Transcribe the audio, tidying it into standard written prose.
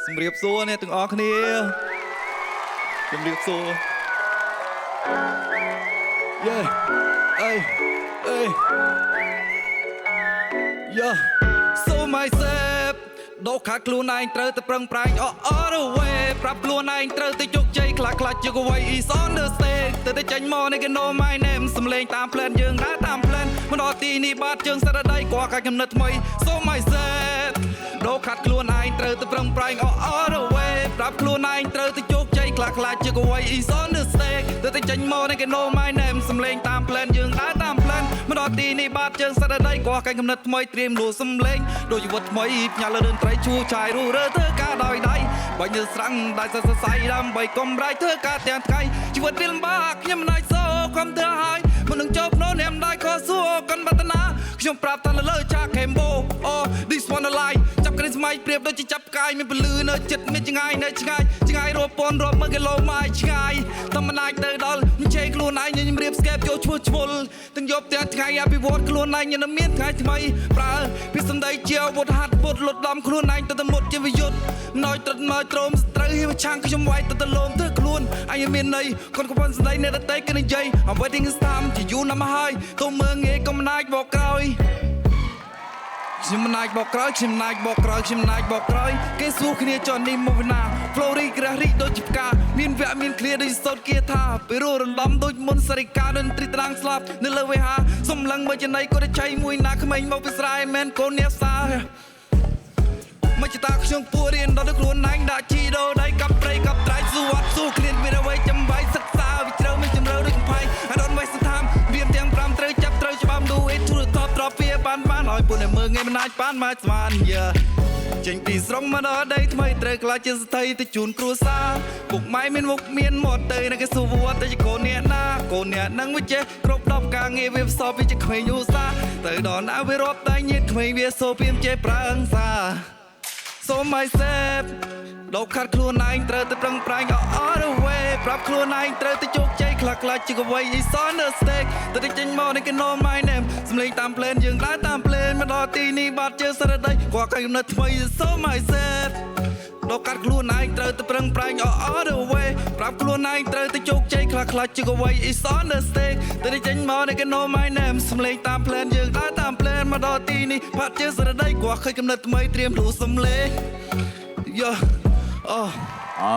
ជំរាបសួរអ្នកទាំងអស់គ្នាជំរាបសួរយេអេអេយ៉ា so myself ដោខាត់ខ្លួនឯងត្រូវតែប្រឹងប្រែងall the way ប្រាប់ខ្លួនឯងត្រូវតែជោគជ័យខ្លះៗជាកវ័យ is on the stage ទៅចេញមកនេះគេ know my name សំលេងតាម plan យើងដើរតាម plan មកដល់ទីនេះបាត់ជើងសារដៃគួរកាច់កំណត់ថ្មី so myself ដោខាត់ខ្លួនឯងត្រូវតែប្រឹងប្រែងall the way ប្រាប់ខ្លួនឯងត្រូវតែជោគជ័យខ្លះៗជាកវ័យ is on the stage ទៅចេញមកនេះគេ know my name សំលេងតាម plan យើងដើរតាម plan មកដល់ទីនេះបាត់ជើងសារដៃគួរកាច់កំណត់ថ្មីត្រៀមលួសំលេងដូចជីវិតថ្មីផ្ញើលើតន្ត្រីជួចាយរੂរើធ្វើការដោយដៃបាញ់ទៅស្រាំងដៃសរសៃដើម្បីកំរៃធ្វើការទាំងថ្ងៃជីវិតវាលំបាកខ្ញុំមិនអាចសូខំធ្វើឲ្យមិននឹងចប់នោះអ្នកមិនដែរខសួរកាន់បតនាខ្ញុំប្រាប់ថាលើចាក់ខេមបូអូ this one a lie ចាប់ក្រីស្មៃព្រៀបដូចជាចាប់កាយមានពលឺនៅចិត្តមានឆ្ងាយនៅឆ្ងាយរាប់ពាន់រាប់ម៉ឺនគីឡូម៉ៃឆ្ងាយតែមិនអាចទៅដល់ជ័យខ្លួនឯងខ្ញុំរៀបស្កេបចូលឈ្មោះឈ្មោលទាំងយប់ទាំងថ្ងៃអភិវឌ្ឍខ្លួនឯងខ្ញុំមានថ្ងៃថ្មីប្រើពីសំដីជាអាវុធហាត់ពុតលុតដំខ្លួនឯងទៅមុតជាវិយុទ្ធណយត្រិតមកត្រោមស្ត្រូវឲ្យឆាំងខ្ញុំវាយទៅលោមធ្វើខ្លួនអញមានន័យកូនកប៉ុនស្ដីអ្នកដតីគេនិយាយ I'm waiting this time ជាយូរណាស់មកហើយកុំមើងងាយកុំណាចបកក្រោយខ្ញុំមិនណាចបកក្រោយខ្ញុំណាចបកក្រោយខ្ញុំណាចបកក្រោយគេសួរគ្នាចុះនេះមកណា Flow រីក្រាស់រីដូចជាផ្កាមានវគ្គមានឃ្លាដូចសោតគាថាពេលរំដំដូចមុនសារិកាដូចត្រីត្រាំងស្លាប់នៅលើវេហាសំឡឹងមើលចំណៃក៏ចៃមួយណាក្មេងមកពីស្រែមែនកូនអ្នកសាមកតាខ្ញុំពួររៀនដល់ខ្លួនឯងដាក់ជីដូដៃកាប់ព្រៃកាប់ត្រៃសួរសួរគ្លៀនមានអ្វីចាំបាច់សិក្សាវិជ្រៅមិនជំរឿដូចកំផៃ I don't waste the time វាទាំង5ត្រូវចាប់ត្រូវច្បាប់ do it to the top ត្រប់វាបានឲ្យពួកអ្នកមើងងាយមិនអាចបានមកស្មានយ៉ាចេញពីស្រុកមកដល់ដីថ្មីត្រូវក្លាយជាស្ថិទៅជូនគ្រួសារពុកម៉ែមានមុខមានមាត់ទៅនឹងគេសួរវត្តទៅជាកូនអ្នកណាកូនអ្នកនឹងវាចេះគ្រប់10ការងារវាសอบវាជាក្មេងយូសាទៅដល់ណាវារាប់តែញាតក្មេងវាសូពីមចេះប្រើអង្សា So myself ដោខាត់ខ្លួនឯងត្រូវតែប្រឹងប្រែង all the way ប្រាប់ខ្លួនឯងត្រូវតែជោគជ័យខ្លះៗជាកវ័យ is on the stage ទៅចេញមកនេះគេ know my name សំលេងតាម plan យើងដើរតាម plan មកដល់ទីនេះបាត់ជើងសារដៃគាត់កំណត់ថ្មី So myself ដោខាត់ខ្លួនឯងត្រូវតែប្រឹងប្រែង all the way ប្រាប់ខ្លួនឯងត្រូវតែជោគជ័យខ្លះៗជាកវ័យ is on the stage ទៅចេញមកនេះគេ know my name សំលេងតាម plan យើងដើរតាម plan មកដល់ទីនេះបាត់ជើងសារដៃគាត់កំណត់ថ្មីត្រៀមលួសំលេង Yeah. Oh.